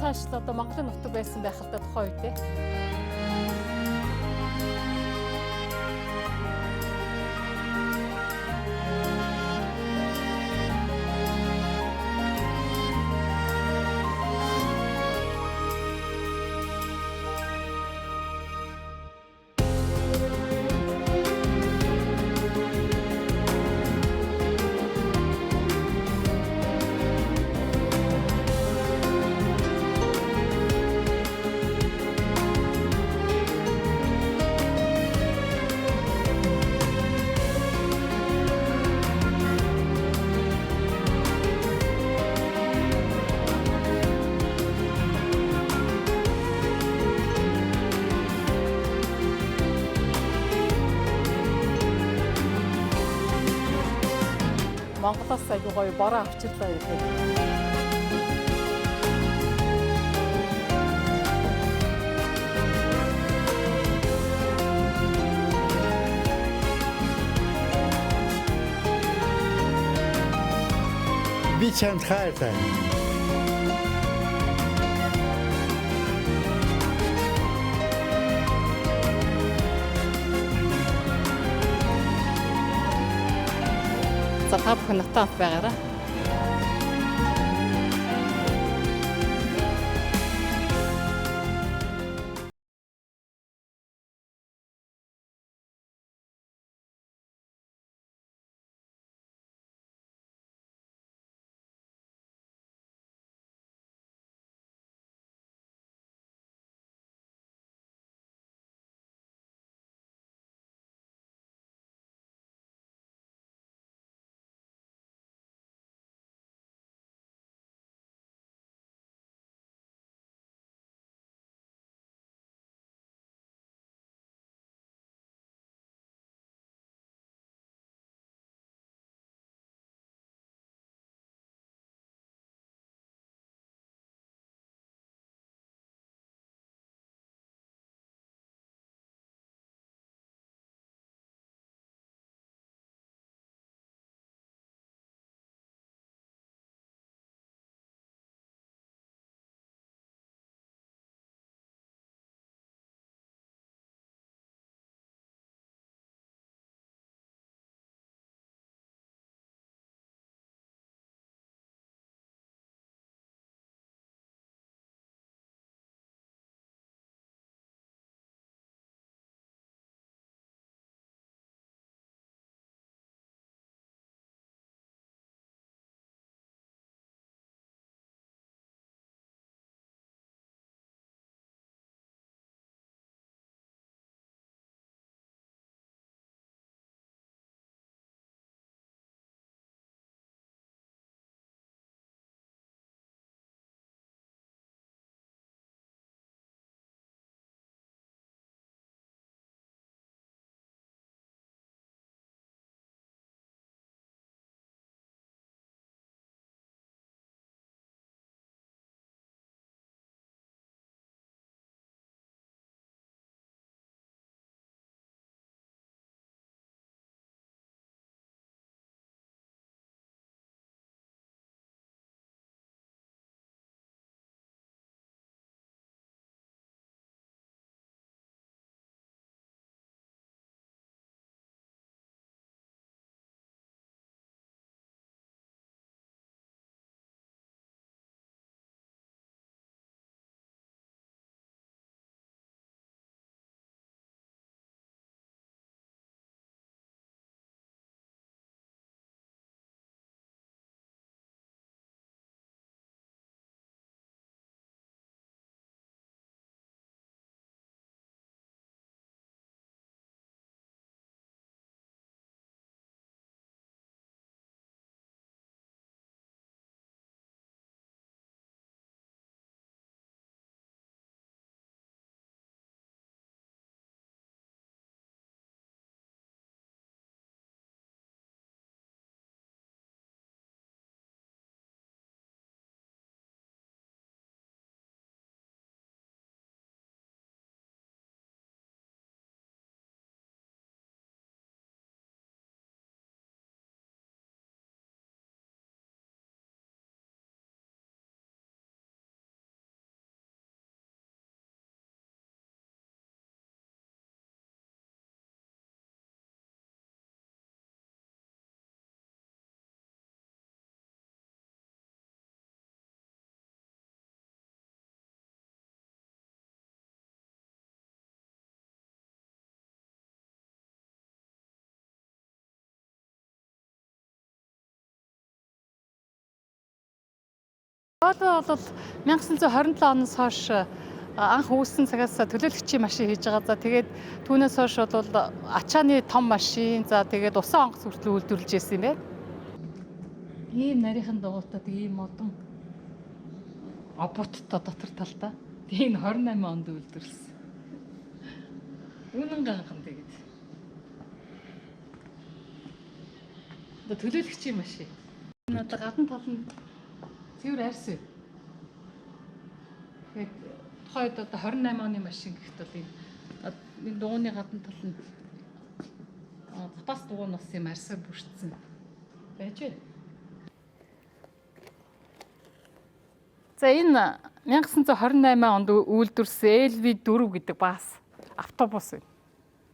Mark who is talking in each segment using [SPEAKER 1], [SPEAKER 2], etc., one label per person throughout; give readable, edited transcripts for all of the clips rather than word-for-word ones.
[SPEAKER 1] цаашлаа одоо Монголын нутаг байсан байх л та тухайн үед те. Монголоос аягүй гоё бороо авчирлаа гэдэг.
[SPEAKER 2] Би чамд хайртай.
[SPEAKER 1] За та бүхэн натаат байгаарай. Volvo бол 1927 оноос хойш анх үүссэн цагаас төлөөлөгчийн машин хийж байгаа. За тэгээд түүнээс хойш бол ачааны том машин, за тэгээд усан онгоц хүртэл үйлдвэрлэж ирсэн юм байна. Ийм нарийнхан дугуйтад ийм модон обуттай дотор талдаа. Тэгээд 28 онд үйлдвэрлэсэн. Үнэн ганхан тэгээд. Одоо төлөөлөгчийн машин. Энэ одоо гадна тал нь цэвэр арьс үү? Тэгээд тухайд одоо 28 оны машин гэхэд бол энэ дугууны гадна тал нь потас дугуй нас юм арьсаар бүрдсэн байж байна. За энэ 1928 онд үйлдвэрсэн LV4 гэдэг бас автобус байна.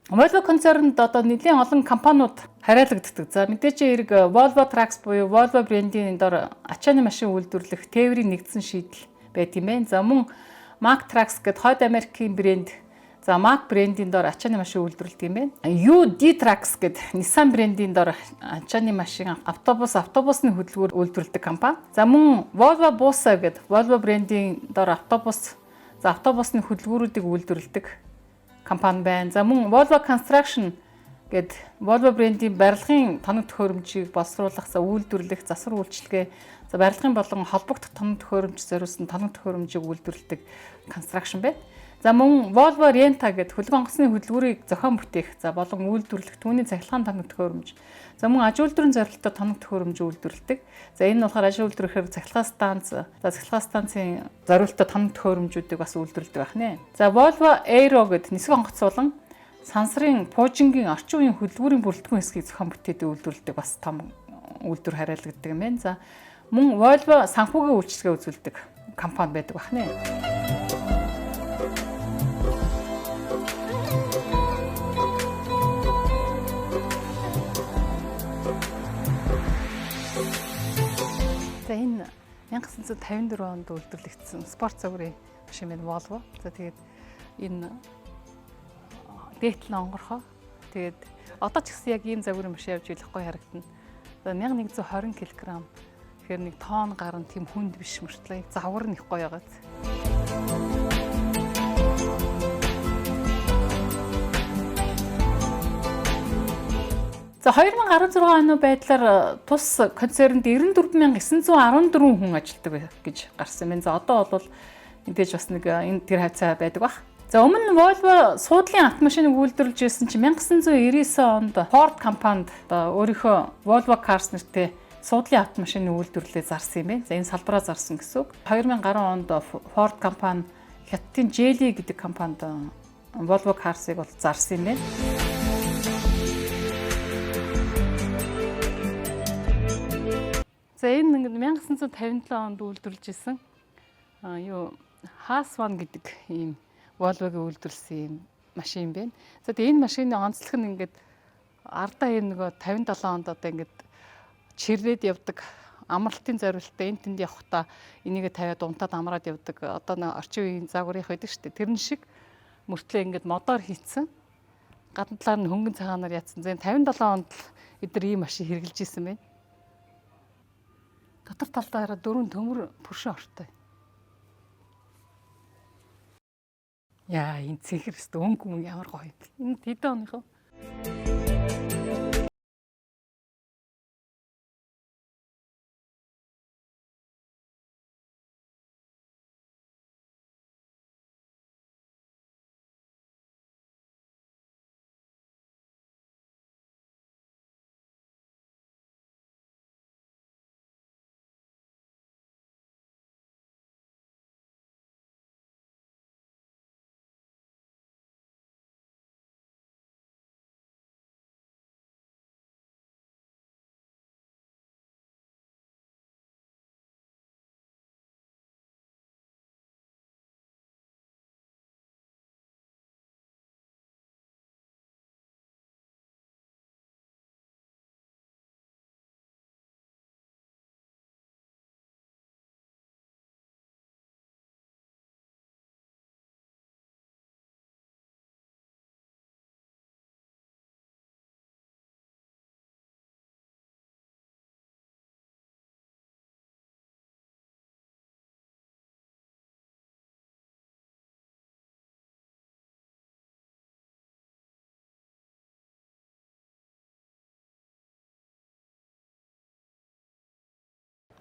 [SPEAKER 1] Volvo концернд одоо нэлийн олон компаниуд хараалагддаг. За мэдээч эрг Volvo Trucks буюу Volvo брендийн дор ачааны машин үйлдвэрлэх тээврийн нэгдсэн шийдэл байт юм байна. За мөн Mack Trucks гэдэг Хойд Америкийн брэнд, за Mack брендийн дор ачааны машин үйлдвэрлэдэг юм байна. UD Trucks гэдэг Nissan брендийн дор ачааны машин, автобусны хөдөлгүүр үйлдвэрлэдэг компани. За мөн Volvo Bussa гэдэг Volvo брендийн дор автобусны хөдөлгүүрүүдийг үйлдвэрлэдэг компани байна. За мөн Volvo Construction гэд Volvo брендийн барилгын тоног төхөөрөмжийг боловсруулах, үйлдвэрлэх, засвар үйлчилгээ, барилгын болон холбогдох тоног төхөөрөмж зориулсан тоног төхөөрөмжийг үйлдвэрлэдэг construction байна. За мөн Volvo Renta гэд хөлөг онгоцны хөдөлгүүрийг зохион бүтээх, болон үйлдвэрлэх түүний цахилгаан тоног төхөөрөмж. За мөн аж үйлдвэрийн зорилттой тоног төхөөрөмж үйлдвэрлэдэг. За энэ нь болохоор аж үйлдвэрлэхээр цахилгаан станцын зорилттой тоног төхөөрөмжүүдийг бас үйлдвэрлэдэг байх нэ. За Volvo Aero гэд нисэх онгоц болон сансрын пуужингийн орчин үеийн хөдөлгүүрийн бүрэлдэхүүн хэсгийг зохион бүтээдэг үйлдвэрлэдэг бас том үйлдвэр хараалагддаг юм байна. За мөн Volvo санхүүгийн үйлчилгээ үзүүлдэг компани байдаг байх нэ. За энэ 1954 онд үйлдвэрлэгдсэн спорт загварын машин байна Volvo. За тэгээд энэ дээтэл нь онгорхоо. Тэгээд одоо ч гэсэн яг ийм загварын машин явж ирэхгүй харагдана. За 1120 кг. Тэгэхээр 1 тонн гарна, тийм хүнд биш мөртлөө загвар нь их гоё байгааз. За 2016 оны байдлаар тус концернд 94914 хүн ажилладаг гэж гарсан байна. За одоо бол мэдээж бас нэг энэ тэр хавцаа байдаг бах. За өмнө нь Volvo суудлын автомашиныг үйлдвэрлэж ирсэн чинь 1999 онд Ford компанид өөрийнхөө Volvo Cars нэртэй суудлын автомашины үйлдвэрлэлээ зарсан юм байна. За энэ салбараа зарсан гэсэн үг. 2010 онд Ford компани Хятадын Geely гэдэг компанид Volvo Cars-ыг бол зарсан юм байна. За энэ 1957 онд үйлдвэрлэж исэн Haas-1 гэдэг ийм Volvo-гийн үйлдвэрлэсэн ийм машин юм байна. За тэгээ энэ машины онцлог нь ингээд ардаа ийм нөгөө 57 онд одоо ингээд чирээд явдаг амралтын зорилттой энэ тэнд явахдаа энийгээ тавиад унтаад амраад явдаг одоо нэг орчин үеийн загварынх байдаг шүү дээ. Тэрэн шиг мөртлөө ингээд модоор хийцэн гадна талаар нь хөнгөн цагаанаар ядсан. За 57 онд эдгээр ийм машин хэрэгжилж исэн байна. Дотор талдаа 4 төмөр пүршин ортой. Яа энэ цэхэр өстө өнгө ямар гоё юм. Энэ хэдэн оных вэ?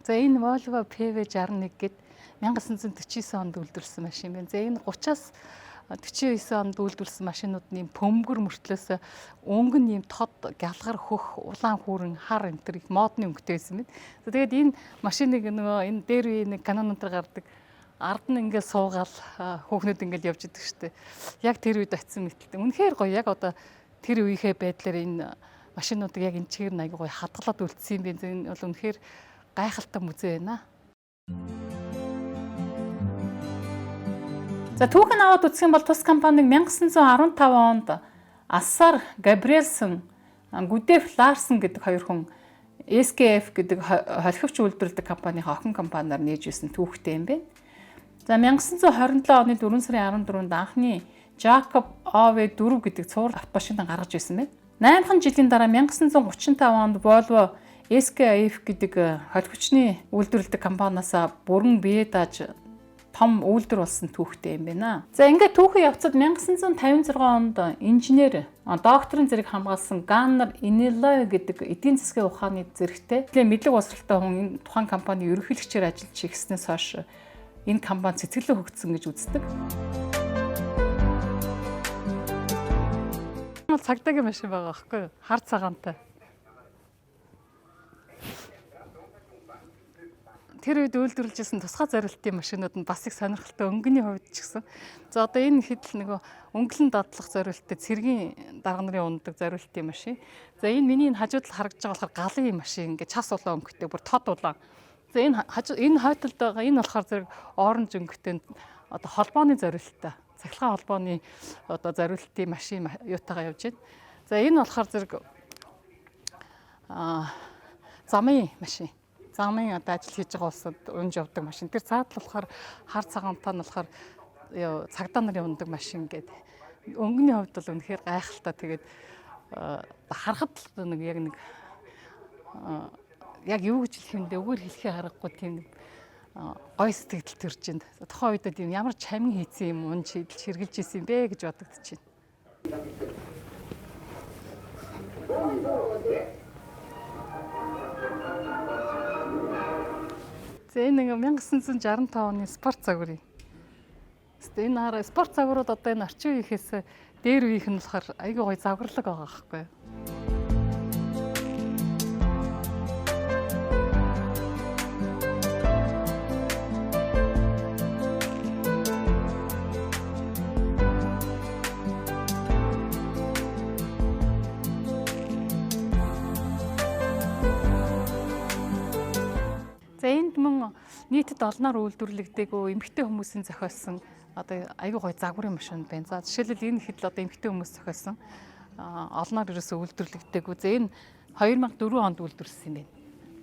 [SPEAKER 1] За энэ Volvo PV61 гээд 1949 онд үйлдвэрлэсэн машин байна. За энэ 30-аас 49 онд үйлдвэрлэсэн машинууд нь бөмбөр мөртлөөс өнгө нь тод гялгар хөх улаан хүүрэн хар энэ төр их модны өнгөтэй байсан байна. За тэгээд энэ машиныг нөгөө энэ дээр үе нэг канонтер гардаг ард нь ингээд суугаал хөөхнүүд ингээд явж идэг штеп. Яг тэр үед очисон мэтэлтэй. Үнэхээр гоё. Яг одоо тэр үеийнхээ байдлаар энэ машинуудыг яг энэ чигээр аягүй гоё хадгалаад үлдсэн юм байна. Энэ бол үнэхээр гайхалтай музей байна. За түүхэн аваад үзэх юм бол тус компаниг 1915 онд Ассар Габриэлсон, Гүдэф Ларсон гэдэг хоёр хүн SKF гэдэг холиховч үйлдвэрлэдэг компанийн охин компаниар нээж ирсэн түүхтэй юм байна. За 1927 оны 4 сарын 14-нд анхны Жакоб OV4 гэдэг цуврал автомашиныг гаргаж ирсэн байна. 8хан жилийн дараа 1935 онд Volvo SKF гэдэг холиховчны үйлдвэрлэдэг компаниас бүрэн бие дааж том үйлдвэр болсон түүхтэй юм байна. За ингээд түүхэн явцад 1956 онд инженер, докторийн зэрэг хамгаалсан Ганнер Инелой гэдэг эдийн засгийн ухааны зэрэгтэй мэдлэг боловсролтой хүн энэ тухайн компанийн ерөнхийлөгчээр ажиллаж хийснээс хойш энэ компани цэцгэлээ хөгжсөн гэж үздэг. Энэ цагдаагийн машин байгаа байхгүй юу? Хар цагаантай. Тэр үед үйлдвэрлэжсэн тусгай зориултын машинууд нь бас их сонирхолтой өнгөний хувьд ч гэсэн. За одоо энэ хэдл нөгөө өнгөлөн дадлах зориулттай цэргийн дарга нарын ундаг зориултын машин. За энэ миний хажууд л харагдаж байгаа болохоор галын машин ингээд час улаан өнгөтэй бүр тод улаан. За энэ хойтолд байгаа энэ болохоор зэрэг оранж өнгөтэй одоо холбооны зориулттай. Цахилгаан холбооны одоо зориултын машин юутайгаа явж байна. За энэ болохоор зэрэг замын машин. Замын одоо ажил хийж байгаа улсад унж явдаг машин. Тэр цаад л болохоор хар цагаантай нь болохоор цагдаа нарын ундаг машин гэдэг. Өнгөний хувьд бол үнэхээр гайхалтай. Тэгээд харахад л нэг яг юу гэж хэлэх юм бэ? Өгөр хэлхээ харахгүй тийм нэг гой сэтгэл төрж байна. Тухайн үед тийм ямар чамин хийсэн юм унж хэрглэж исэн юм бэ гэж бодогдож байна. За энэ 1965 оны спорт загварын. Энэ хараа спорт загварууд одоо энэ орчин үеийнхээс дээр үеийнх нь болохоор айгүй гоё загварлаг байгаа байхгүй юу? За энд мөн нийтэд олноор үйлдвэрлэгдээгүй эмэгтэй хүмүүсийн зохиолсон одоо аягүй гоё загварын машин байна. За жишээлбэл энэ хэдл одоо эмэгтэй хүмүүс зохиолсон олноор ерөөсөө үйлдвэрлэгдээгүй. За энэ 2004 онд үйлдвэрлэсэн юм байна.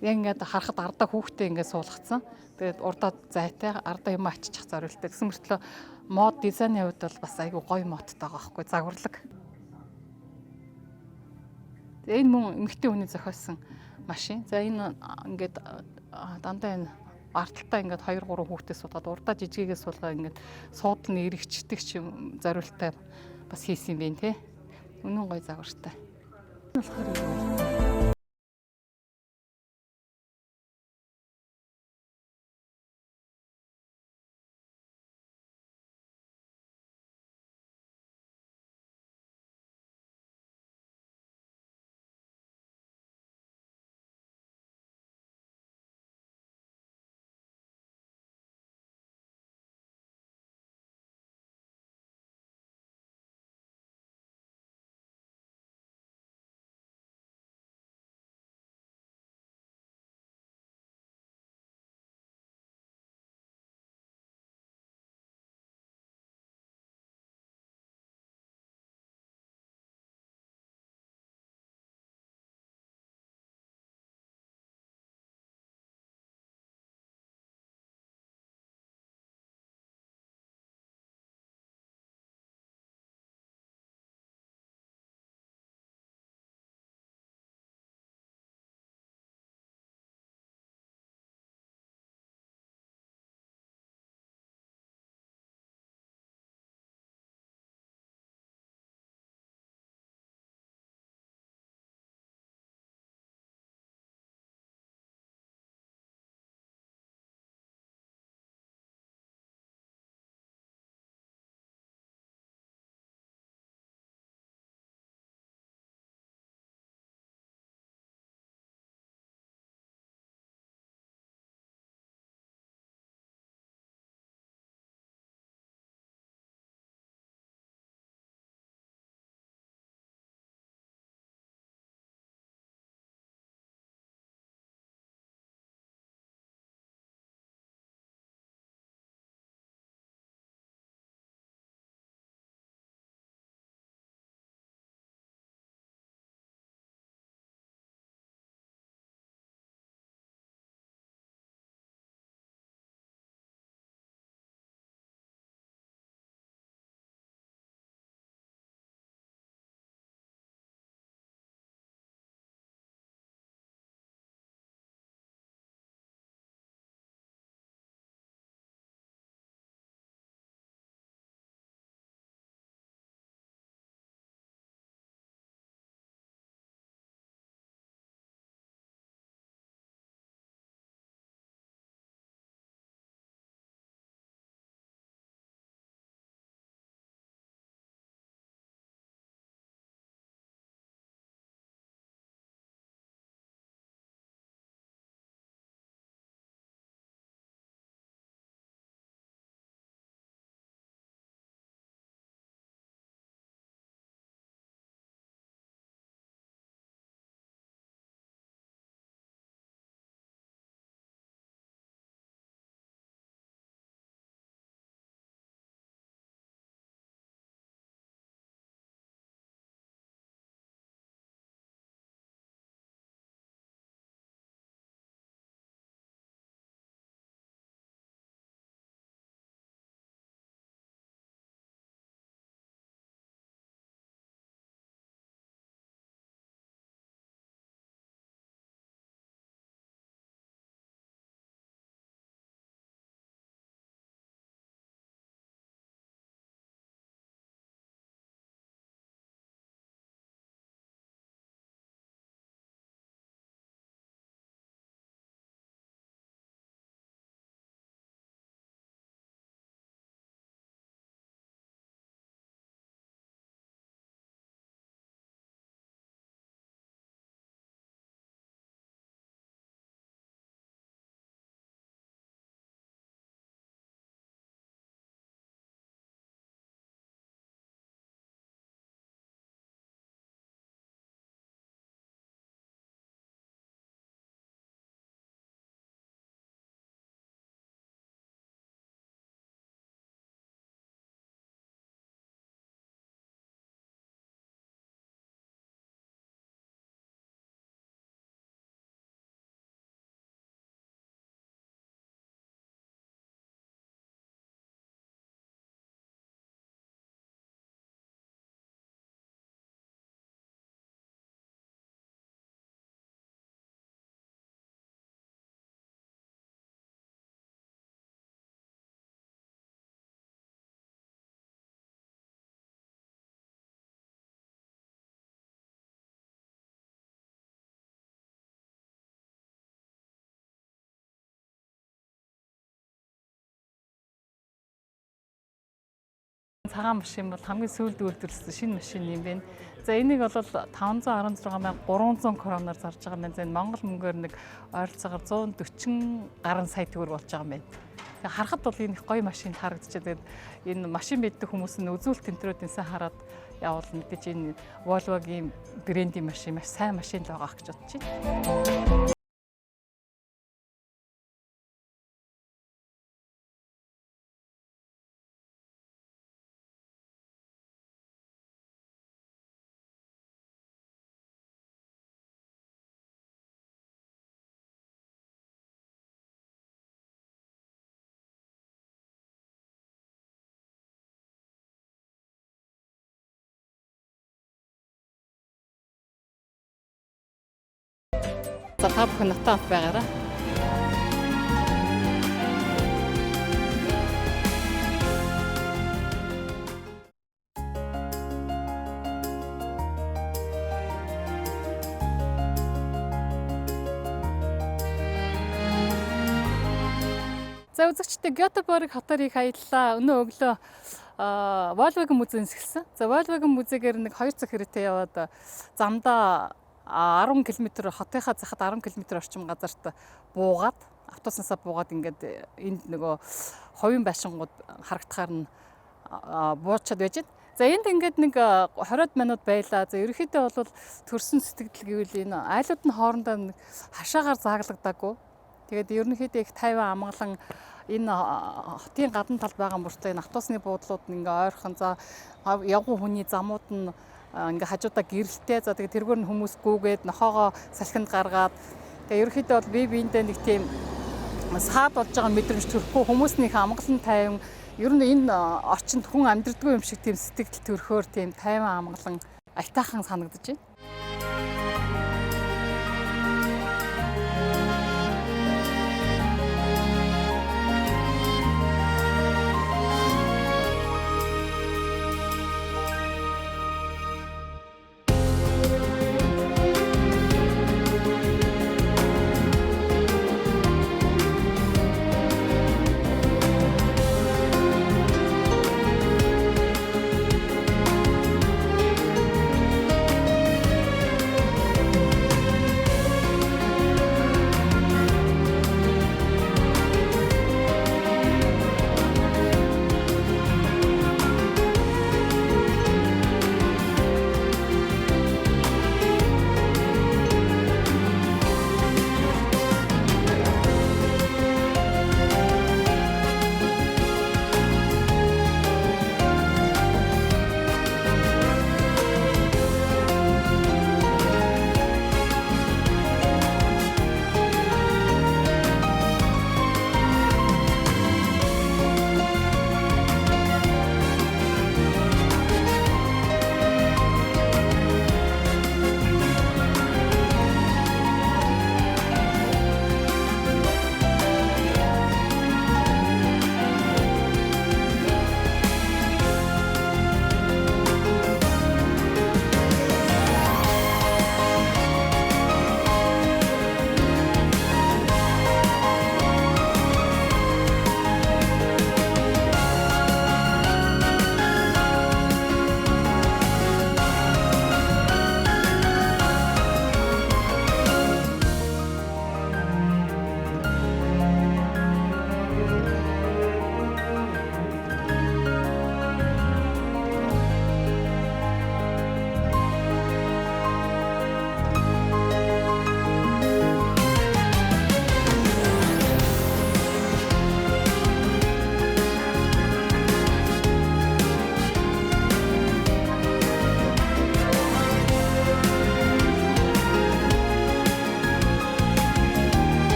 [SPEAKER 1] Яг ингээд харахад ардаа хүүхдээ ингээд суулгацсан. Тэгээд урдаа зайтай ардаа юм аччих зориултай. Гэсэн мөртлөө мод дизайны хувьд бол бас аягүй гоё модтой байгаа байхгүй загварлаг. Энэ мөн эмэгтэй хүний зохиолсон машин. За энэ ингээд дандаа энэ арталтаа ингээд 2 3 хүүхдээ суулгаад урдаа жижигээс суулгаа ингээд суудал нь эргэждэг ч юм зориултай бас хийсэн юм байна те. Үнэн гоё загвартай. Болохоор цагаан машин бол хамгийн сүүлд үйлдвэрлэсэн шинэ машин юм байна. За энийг бол 516,300 кроноор зарж байгаа юм байна. За энэ Монгол мөнгөөр нэг ойролцоогоор 140 гаруй сая төгрөг болж байгаа юм байна. Тэгээ харахад бол энэ их гоё машин харагдчихэ. Тэгээд энэ машин мэддэг хүмүүс нь үзүүлэлт тэмдрүүдээс хараад явал мэдээж энэ Volvo-гийн брендийн машин маш сайн машин л байгаа гэж бодож байна. За та бүхэн натаа хамт байгаарай. За үзэгчдээ Гётеборг хотоор их аяллаа. Өнөө өглөө Volvo-гийн музейс эхэлсэн. За Volvo-гийн музейгээр нэг 2 цаг хэрэг яваад замдаа 10 км хотынхаа захад 10 км орчим газарт буугаад автобуснасаа буугаад ингээд энд нөгөө хувийн байшингууд харагдахаар нь буучаад байж байна. За энд ингээд нэг 20 минут байлаа. За ерөнхийдөө бол төрсөн сэтгэл гэвэл энэ айлууд нь хоорондоо нэг хашаагаар зааглагдаагүй. Тэгээд ерөнхийдөө их тайван амгалан энэ хотын гадна талд байгаа мөртөө энэ автобусны буудлууд нь ингээ ойрхон за явган хүний замууд нь ингээ хажуудаа гэрэлтэй. За тэгээ тэргээр нь хүмүүс гүүгээд нохоогоо салхинд гаргаад тэгээ ерөнхийдөө бол бие биендээ нэг тийм саад болж байгаа мэдрэмж төрөхгүй хүмүүсийн их амгалан тайван ер нь энэ орчинд хүн амьдрдаггүй юм шиг тийм сэтгэл төрхөөр тийм тайван амгалан аятайхан санагдаж байна.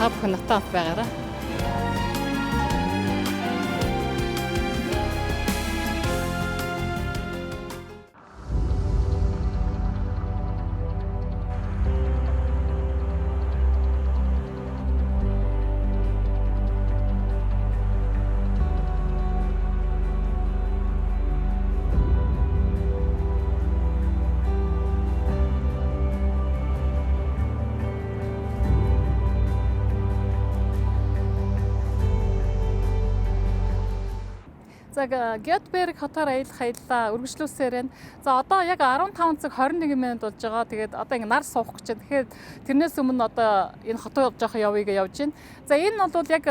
[SPEAKER 1] Та бүхэн натаа хамт байгаарай. За Гетберг хотоор аяллаа үргэлжлүүлсээр байна. За одоо яг 15 цаг 21 минут болж байгаа. Тэгээд одоо ингэ нар суух гэж байна. Тэгэхээр тэрнээс өмнө одоо энэ хотоо жоохон явъя гэж явж байна. За энэ бол яг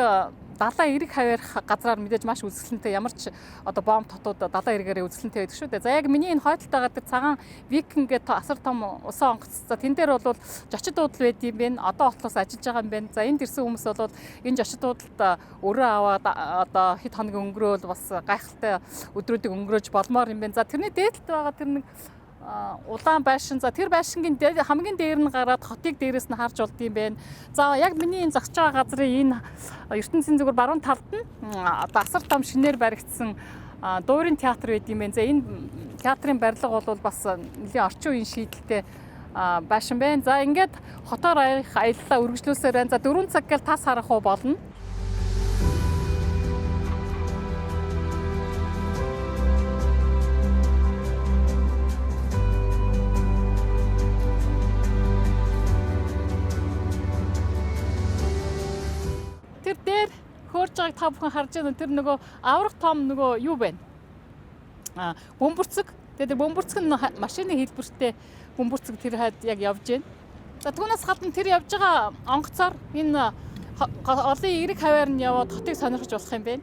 [SPEAKER 1] далайн эрэг хаваарх газраар мэдээж маш үзэсгэлэнтэй ямар ч одоо бомб хотууд далайн эргээрээ үзэсгэлэнтэй байдаг шүү дээ. За яг миний энэ хойдолд байгаа тэр цагаан Викинг гэдэг асар том усан онгоц. За тэн дээр бол жочид дуудал байд юм байна. Одоо ботлоос ажиллаж байгаа юм байна. За энд ирсэн хүмүүс бол энэ жочид дуудалд өрөө аваад одоо хэд хоног өнгөрөөл бас гайхалтай өдрүүдийг өнгөрөөж болмоор юм байна. За тэрний дээдлэлд байгаа тэр нэг улаан байшин. За тэр байшингийн хамгийн дээр нь гараад хотыг дээрээс нь харж болд юм байна. За яг миний энэ зогсож байгаа газрын энэ ертөнцийн зүгээр баруун талд нь одоо асар том шинээр баригдсан дуурин театр байд юм байна. За энэ театрын барилга бол бас нэлийн орчин үеийн шийдэлтэй байшин байна. За ингээд хотоор аяллаа үргэлжлүүлсээр байна. За 4 цаг гэл тас харах уу болно. Тэр дээр хөөрж байгааг та бүхэн харж байна. Тэр нөгөө аврах том нөгөө юу байна? Бөмбөрцөг. Тэгээд бөмбөрцөг нь машины хэлбэртэй бөмбөрцөг тэр хаад яг явж байна. За түүнээс гадна тэр явж байгаа онгоцоор энэ олон эрэг хаваар нь яваад хотыг сонирхож болох юм байна.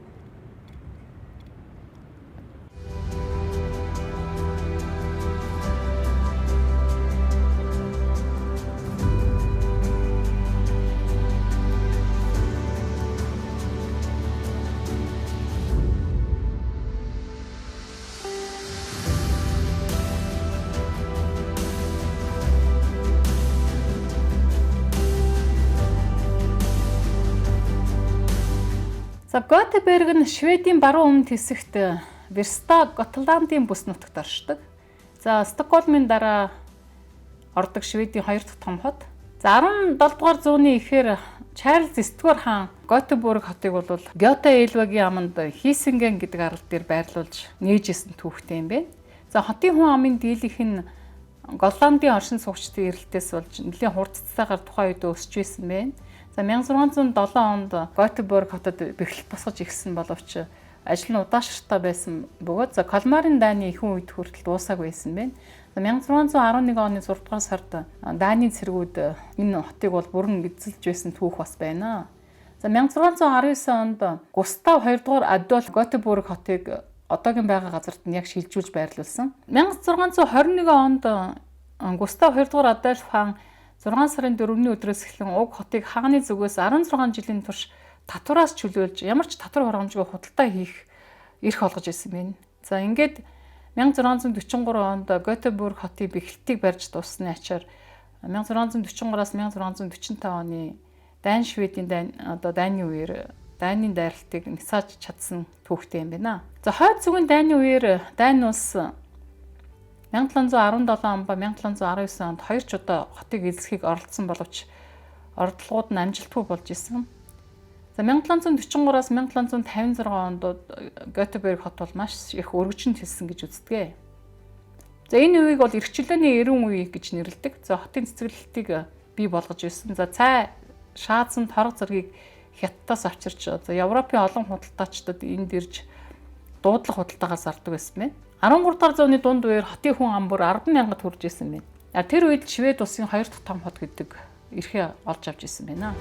[SPEAKER 1] За Готеберг нь Шведийн баруун өмнөд хэсэгт Верста Готландын бүс нутагт оршдог. За Стокгольмын дараа ордог Шведийн 2 дахь том хот. За 17 дугаар зууны эхээр Чарльз 9-р хаан Готеборг хотыг бол Гёте Элвагийн аманд Хисинген гэдэг арал дээр байрлуулж нээжсэн түүхтэй юм байна. За хотын хүн амын дийлэнх нь Голландын оршин суугчдын эрэлтээс болж нэлийн хурцтайгаар тухайн үед өсөж байсан байна. За 1607 онд Готеборг хотод бэхлэх босгож ирсэн боловч ажил нь удаашртай байсан бөгөөд за Калмарын дайны ихэнх үед хүртэл дуусаагүй байсан байна. За 1611 оны 6 дугаар сард дайны цэргүүд энэ хотыг бол бүрэн эзэлж байсан түүх бас байна. За 1619 онд Густав 2 дугаар Адольф Готеборг хотыг одоогийн байгаа газарт нь яг шилжүүлж байрлуулсан. 1621 онд Густав 2 дугаар Адольф хаан 6 сарын 4-ний өдрөөс эхлэн уг хотыг хааны зүгээс 16 жилийн турш татвараас чөлөөлж ямар ч татвар хурамжгүй худалдаа хийх эрх олгож ирсэн байна. За ингээд 1643 онд Готеборг хотын бэхлэлтийг барьж дуусны ачаар 1643-аас 1645 оны Дайн Шведийн дайны үеэр дайны дайралтыг нисааж чадсан түүхтэй юм байна. За хойд зүгийн дайны үеэр Дайн улс 1717 он ба 1719 онд 2 ч удаа хотыг эзлэхийг оролдсон боловч ордлогууд нь амжилтгүй болж исэн. За 1743-аас 1756 онд Готеберг хот бол маш их өргөжинд хэлсэн гэж үздэг. За энэ үеийг бол эрх чөлөөний 90 үе гэж нэрлэдэг. За хотын цэцэрлэлтийг бий болгож ирсэн. За цай, шаазан, торог зэргийг Хятадаас авчирч за Европын олон худалдаачдад энд ирж дуудлага худалдаагаар зардаг байсан байна. 13 дугаар зууны дунд үеэр хотын хүн ам бүр 10,000-д хүрж исэн байна. Тэр үед Швед улсын 2 дахь том хот гэдэг эрхээ олж авч исэн байна.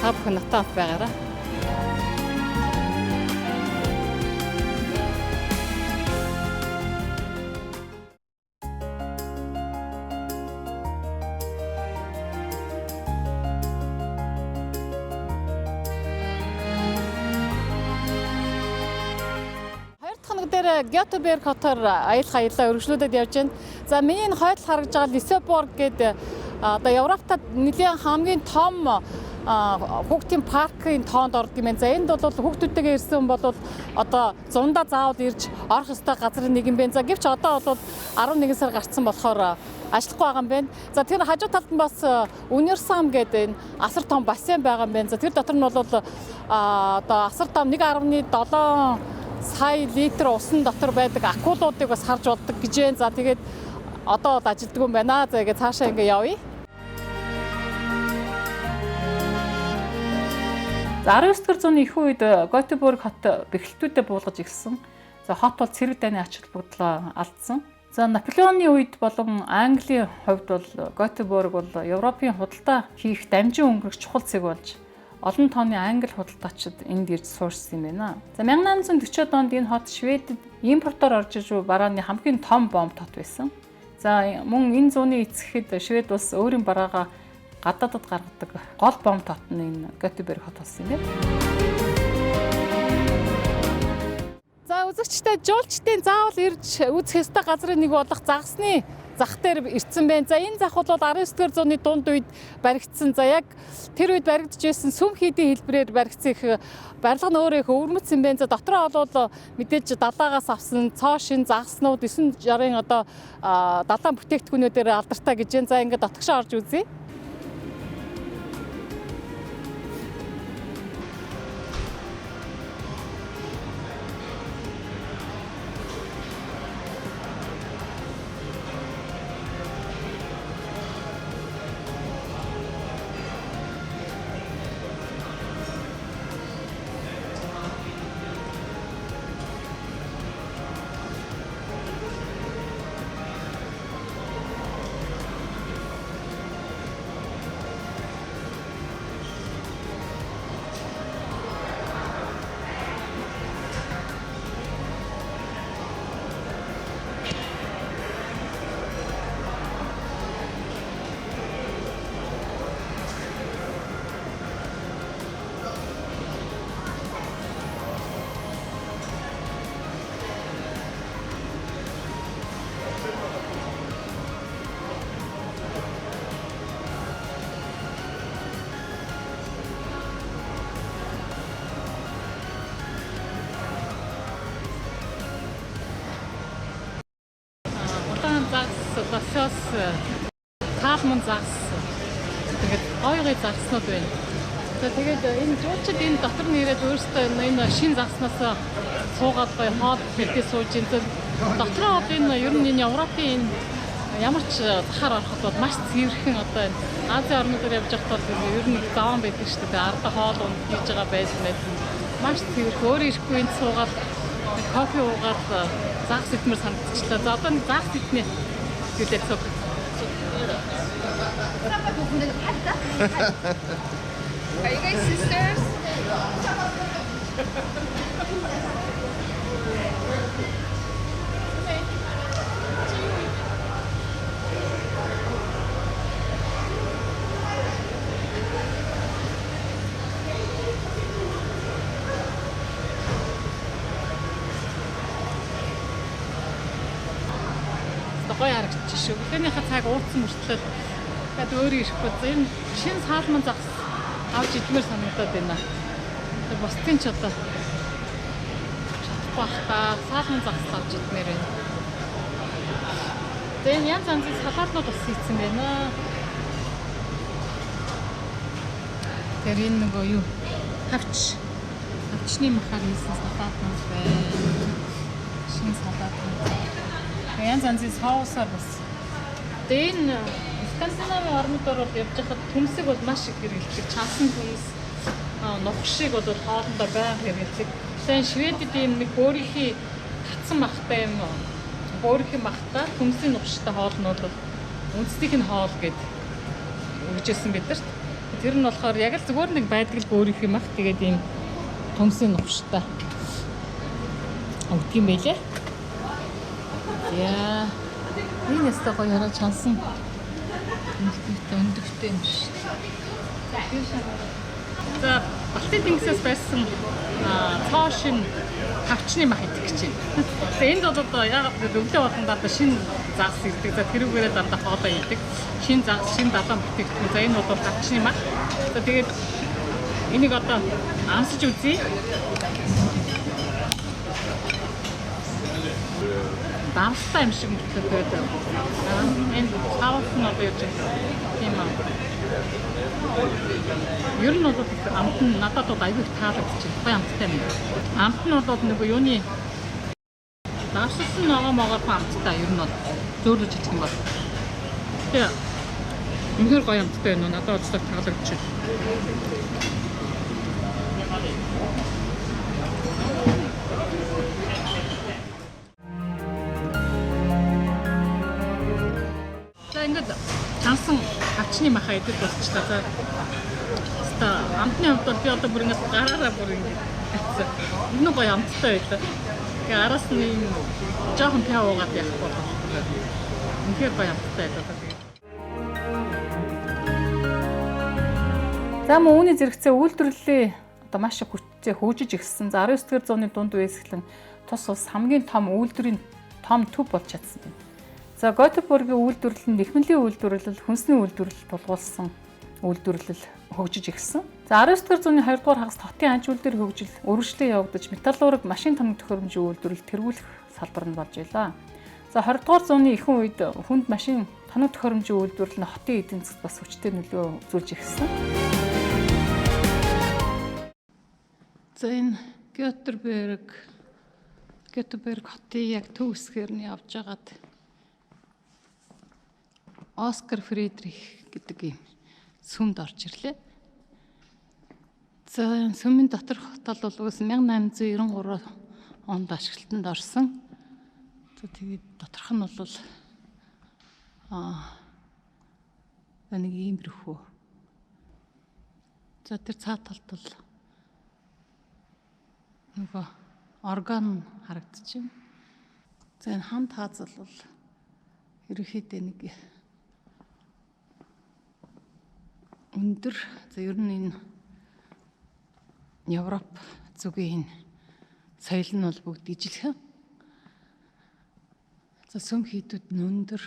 [SPEAKER 1] Та бүхэн натанд байгаарай. дээр Гётеборг хотоор аялах аяллаа өргөжлүүлээд явж байна. За миний энэ хойд харагдж байгаа Лисеборг гэдэг одоо Европт нэлийн хамгийн том хүүхдийн паркын тоонд ордог юм байна. За энд бол хүүхдүүдтэйгээ ирсэн хүн бол одоо зундаа заавал ирж орох ёстой газрын нэг юм байна. За гэвч одоо бол 11 сар гарцсан болохоор ажиллахгүй байгаа юм байна. За тэр хажуу талд нь бас Универсам гэдэг энэ асар том бассейн байгаа юм байна. За тэр дотор нь бол одоо асар том 1.7 сая литр усан дотор байдаг акулуудыг бас харж болдог гэж байна. За тэгээд одоо ажилддаг юм байна. За ингээд цаашаа ингээд явъя. За 19-р зууны их үед Готеборг хот бэхлэлтүүдэд буулгаж ирсэн. За хот бол цэрэг дайны ач холбогдлоо алдсан. За Наполеоны үед болон Английн хувьд бол Готеборг бол Европын худалдаа хийх дамжин өнгөрөх чухал цэг болж олон тооны англи худалдаачид энд ирж суурсан юм байна. За 1840-од онд энэ хот Шведэд импортоор орж иж барааны хамгийн том бомб хот байсан. За мөн энэ зууны эцэхэд Швед улс өөрийн бараагаа гадаадд гаргадаг гол бомб хот нь энэ Готеборг хот болсон юм байна. За үзэгчтэй жуулчдын заавал ирж үзэх ёстой газрын нэг болох загсны зах дээр ирсэн байна. За энэ зах бол 19-р зууны дунд үед баригдсан. За яг тэр үед баригдж байсан сүм хийдийн хэлбэрээр баригдсан их барилга нь өөрөө их өвөрмөцсөн байна. За дотроо бол мэдээж далаагаас авсан цоо шин загснууд 960-ын одоо далайн бүтээгдэхүүнүүдээр алдартай гэж байна. За ингээд дотгошоо орж үзье. Загс таалман загс тэгээд ойгой загснууд байна. За тэгээд энэ жуулчид энэ дотор нь ирээд өөрсдөө энэ шин загснаас суугаад гоё хоол бэлдээ сууж энэ дотроо энэ ер нь энэ Европын ямар ч захаар ороход бол маш цэвэрхэн одоо энэ Азийн орнуудаар явж байхад бол ер нь заван байдаг шүү дээ. Ардаа хоол унд хийж байгаа байсан. Маш цэвэрх өөр ирэхгүй энд суугаад кофе уугаад загс идмээр санагдчихлаа. За одоо нэг загс иднэ. Let's hope.
[SPEAKER 3] Are you guys sisters?
[SPEAKER 1] Гоё харагдчих шүү. Өглөөнийхөө цаг ууцсан мөртлөө тэгээд өөрөө ирэхгүй. Энэ шин саалман загс авч идмээр санагдаад байна. Тэгээд бусдын ч одоо чадахгүй бах та саалман загс авч идмээр байна. Тэгээд янз янзын салаатнууд бас хийцэн байна. Тэр энэ нөгөө юу хавчны махаар хийсэн салаатнууд байна. Шин салаатнууд. Янз янзын соусаар бас. Тэгээд энэ Скандинавын орнуудаар бол явж байхад төмсөг бол маш их хэрэглэдэг. Чансан төмс, нухшиг бол хоолндоо байнга хэрэглэдэг. Тэгээд Шведэд ийм нэг өөрийнхөө татсан махтай юм өөрийнхөө махтай төмсийн нухштай хоол нь бол үндэстнийх нь хоол гэд өгчээсэн бидэрт. Тэр нь болохоор яг л зүгээр нэг байдгалгүй өөр их юм ах. Тэгээд ийм томсын нухштай. Өгдөг юм байлээ. Яа. Энэ ястаа гоё хараа чансан. Өндөгтэй юм шиг. За, Балтийн тэнгисээс байсан цоо шин тавчны мах идэх гэж байна. За энд бол одоо яг өвлөө болгондоо шинэ загас ирдэг. За тэрүүгээрээ дандаа хоолоо идэг. Шинэ загас, шинэ далайн бүтээгдэхүүн. За энэ бол тавчны мах. За тэгээд энийг одоо амсаж үзье. Давстай юм шиг мөртлөө энэ цаавс нь одоо яаж юм аа. Ер нь бол амт нь надад бол аягүй таалагдчих. Гоё амттай юм. Амт нь бол нөгөө юуны давссан ногоо амттай ер нь бол зөөлөж идэх юм бол. Тэгээ үнэхээр гоё амттай байна. Надад бол таалагдчих. Ингээд чансан авчны махаа идэж болчихлоо. За. Ста амтны хувьд бол би одоо бүр ингээд гараараа бүр ингээд атсан. Энэ гоё амттай байлаа. Тэгээ араас нь юм жоохон пяа уугаад явах болов. Үнэхээр гоё амттай байлаа тэгээ. За мөн үүний зэрэгцээ үйлдвэрлэлээ одоо маш их хүчтэй хөгжиж ирсэн. За 19-р зууны дунд үеэс эхлэн тус улс хамгийн том үйлдвэрийн том төв болж чадсан юм. За Готеборгийн үйлдвэрлэл нь нэхмэлийн үйлдвэрлэл, хүнсний үйлдвэрлэл тулгуулсан үйлдвэрлэл хөгжиж ирсэн. За 19-р зууны 2 дугаар хагас хотын анч үйлдвэр хөгжил өргөжлөө явагдаж металлург машин тоног төхөөрөмжийн үйлдвэрлэл тэргүүлэх салбар нь болж байлаа. За 20 дугаар зууны ихэнх үед хүнд машин тоног төхөөрөмжийн үйлдвэрлэл нь хотын эдийн засгт бас хүчтэй нөлөө үзүүлж ирсэн. За энэ Göteborg хотын яг төв хэсгээр нь явж байгаад Оскар Фридрих гэдэг юм сүмд орж ирлээ. За сүмийн доторх хот бол уус 1893 онд ашиглалтанд орсон. За тэгээд доторх нь бол нэг иймэрхүү. За тэр цаад талд бол нөгөө орган харагдчихэв. За энэ хамт хаазал бол ерөнхийдөө нэг өндөр. За ер нь энэ Европ зүгийн соёл нь бол бүгд ижилхэн. За сүм хийдүүд нь өндөр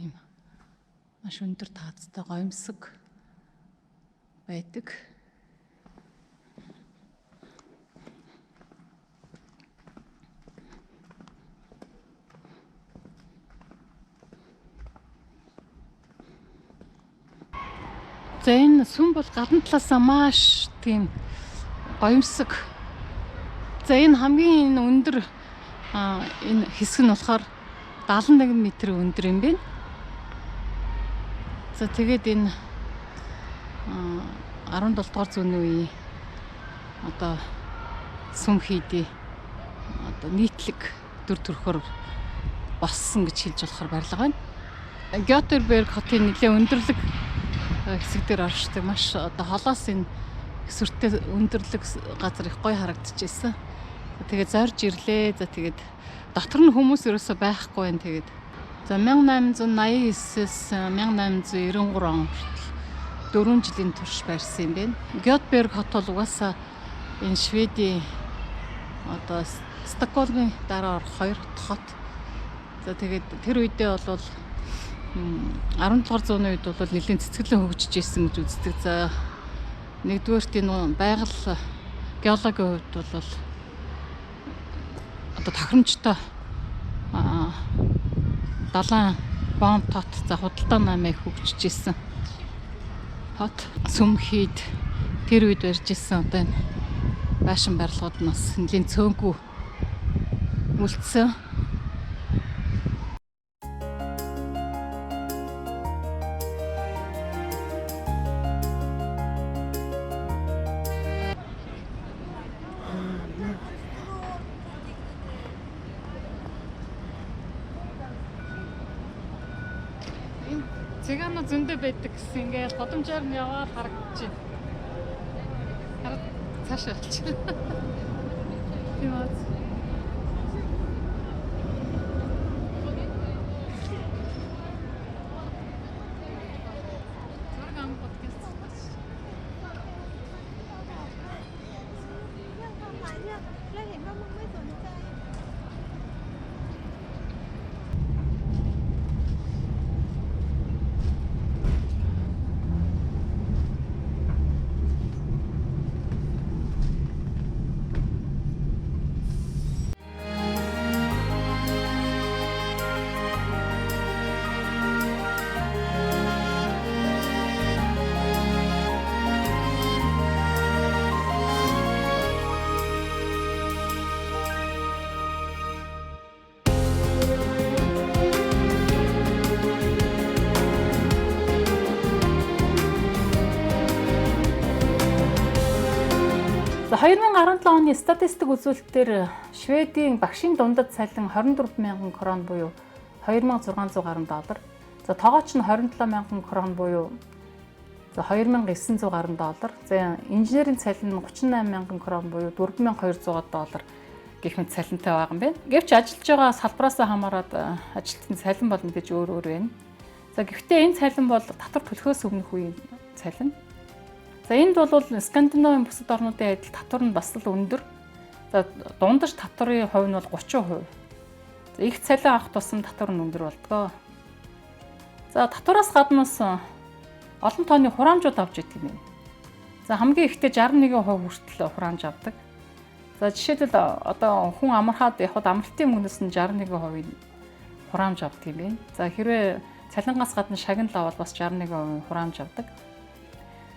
[SPEAKER 1] юм маш өндөр таацтай гоёмсог байдаг. За энэ сүм бол гадна талаасаа маш тийм гоёмсог. За энэ хамгийн өндөр энэ хэсэг нь болохоор 71 м өндөр юм байна. За тэгээд энэ 17 дугаар зууны үеийн одоо сүм хийдий одоо нийтлэг дүр төрхөөр боссон гэж хэлж болохоор барилга байна. Göteborg хотын нэлээд өндөрлөг хэсэг дээр оршдог маш одоо холоос энэ сүртэй өндөрлөг газар их гоё харагдчихсэн. Тэгээд зорж ирлээ. За тэгээд дотор нь хүмүүс ерөөсөй байхгүй байна. Тэгээд за 1889-с 1893 он хүртэл 4 жилийн турш барьсан юм байна. Göteborg хот бол угаасаа энэ Шведийн одоо Стокгольмын дараа орох 2 хот. За тэгээд тэр үедээ бол 17 дугаар зууны үед бол нэлийн цэцгэлэн хөгжиж ирсэн гэж үздэг. За нэгдүгээрт энэ байгаль геологийн хувьд бол одоо тохиромжтой далайн бомб тот за худалдаа намыг хөгжиж ирсэн. Хот сүм хийд тэр үед барьж ирсэн одоо энэ байшин барилгууд нь бас нэлийн цөөнгүй үлдсэн. цыгаанаа зөндөө байдаг гэсэн ингээд годамжаар нь яваад харагдаж байна. Хараад цаашаа олчих. Тийм үү. За 2017 оны статистик үзүүлэлтээр Шведийн багшийн дундад цалин 24,000 крон буюу 2600 гаруй доллар. За тоогооч нь 27,000 крон буюу за 2900 гаруй доллар. За инженерийн цалин нь 38,000 крон буюу 4200 доллар гэх мэт цалинтай байгаа юм байна. Гэвч ажиллаж байгаа салбараасаа хамаарат ажилтны цалин бол мэдээж өөр өөр байна. За гэхдээ энэ цалин бол татвар төлөхөөс өмнөх үеийн цалин. За энд бол Скандинавын бусад орнуудын адил татвар нь бас л өндөр. За дундаж татварын хувь нь бол 30%. За их цалин авах тусам татвар нь өндөр болдгоо. За татвараас гаднаас олон тооны хураамжууд авч идэг юм байна. За хамгийн ихдээ 61% хүртэл хураамж авдаг. За жишээлбэл одоо хүн амархаад явхад амралтын мөнгнөөс нь 61% хураамж авдаг юм байна. За хэрвээ цалингаас гадна шагнал авал бас 61% хураамж авдаг.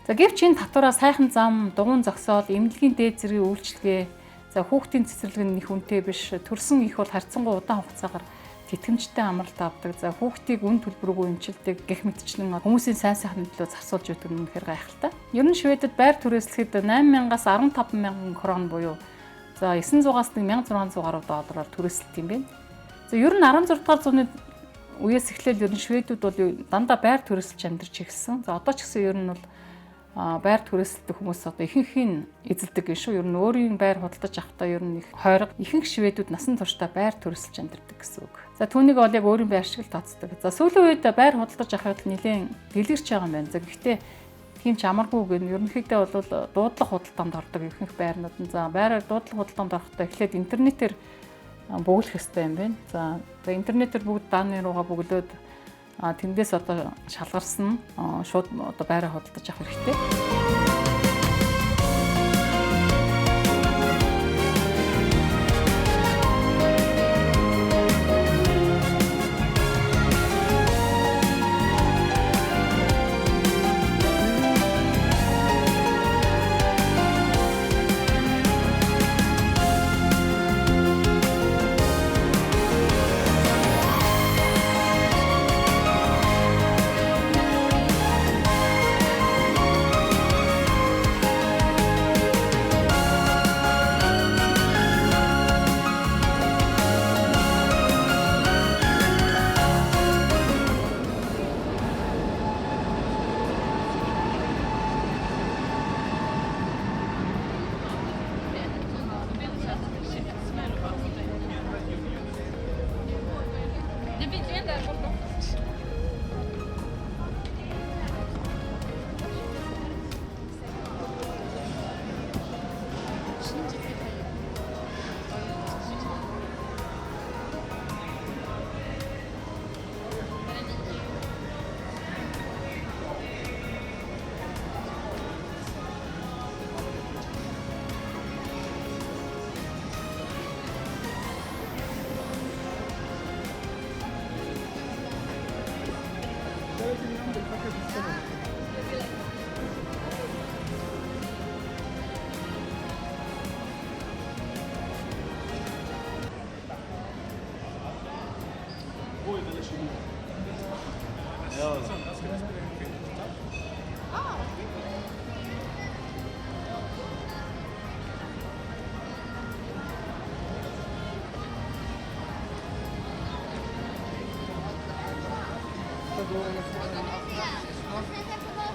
[SPEAKER 1] За гэвч энэ татвараа сайхан зам, дугуйн зогсоол, эмнэлгийн дээд зэргийн үйлчилгээ, за хүүхдийн цэцэрлэг нь их үнэтэй биш, төрсөн их бол харьцангуй удаан хугацаагаар тэтгэмжтэй амралт авдаг. За хүүхдийг үн төлбөргүй эмчилдэг гэх мэтчлэн хүмүүсийн сайн сайхны төлөө зарцуулж өгдөг нь үнэхээр гайхалтай. Ер нь Шведэд байр түрээслэхэд 8,000-аас 15,000 крон буюу за 900-аас 1,600 гаруй доллараар түрээсэлт юм байна. За ер нь 16 дугаар зууны үеэс эхлээл ер нь Шведүүд бол дандаа байр түрээсэлж амьдарч ирсэн. За одоо ч гэсэн ер нь бол байр түрээсэлдэг хүмүүс одоо ихэнхийн эзэлдэг гэж шүү. Ер нь өөрийн байр худалдаж авахдаа ер нь их хойрог ихэнх шведүүд насан туршдаа байр түрээсэлж амьдардаг гэсэн үг. За түүнийг бол яг өөрийн байр шиг л тооцдог. За сүүлийн үед байр худалдаж авахд нэлээд дэлгэрч байгаа юм байна. За гэхдээ тийм ч амаргүй гэн ерөнхийдөө бол дуудлага худалдаанд ордог ихэнх байрнууд нь. За байраар дуудлага худалдаанд орохдоо эхлээд интернетээр бөглөх хэрэгтэй юм байна. За интернетээр бүгд данны руугаа бөглөөд тэндээс одоо шалгарсан шууд одоо байраа худалдаж авах хэрэгтэй.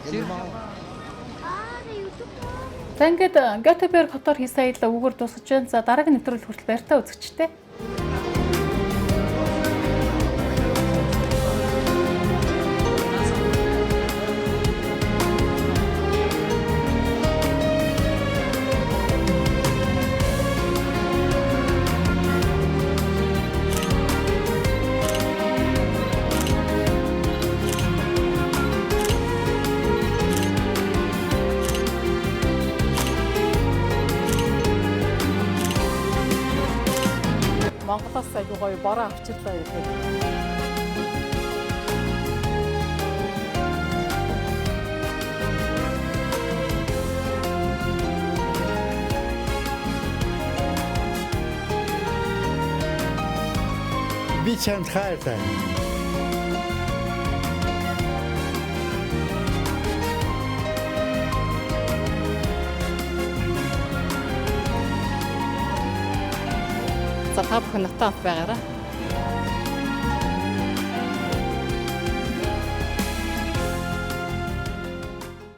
[SPEAKER 1] За ингээд Göteborg хотоор хийсэн аялал өгөр дуусгаж байна. За дараагийн нэвтрүүлэг хүртэл баяртай үзэгчтэй. Монголоос аягүй гоё бороо авчлаа гэдэг.
[SPEAKER 2] Би чамд хайртай.
[SPEAKER 1] За та бүхэн натаат байгаарай.